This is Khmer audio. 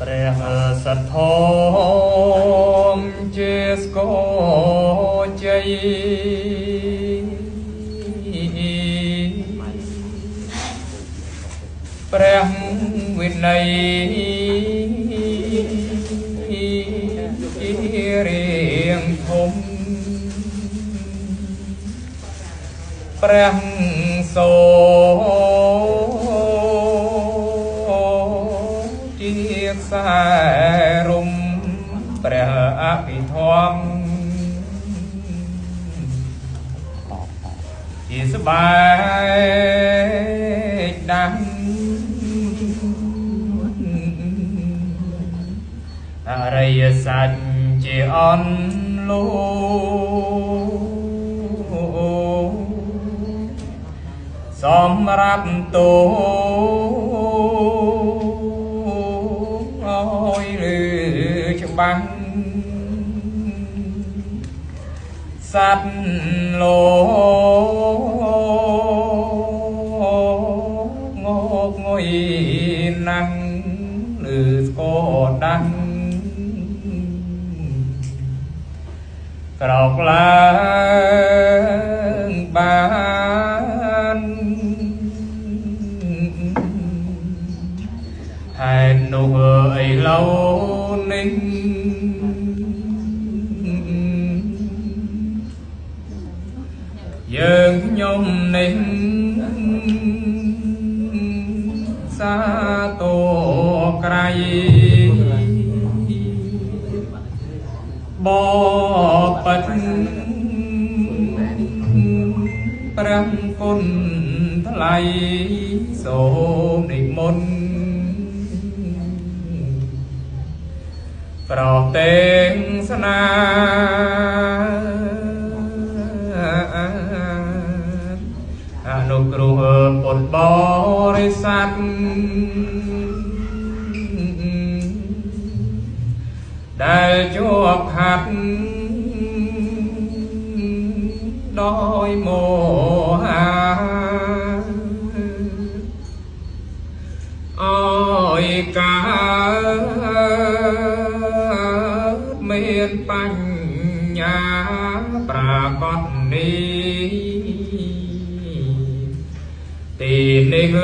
ព្រះសទ្ធំជាស្គរជ័យព្រះវិន័យរៀងធំព្រះសូជាខ្សែរំព្រះអភិធម្មជាស្បែកដាំអរិយសច្ចជាអនលោសម្រាប់ទោអើយឬច្បាំងសត្វលោកងកងុយណាំងឬស្គរដាំងក្រោកឡើងបានហេតុនោះអីឡូវនេះយើងខ្ញុំនេះសាទរក្រៃបបិទ្ធព្រះគុណថ្លៃសូមនិមន្តប្រទេសនាអនុគ្រោះពុទ្ធបរិស័ទដែលជាប់ខាត់ដោយមោហាអើយកើតមានបញ្ញាប្រាកដនេះទីនេះ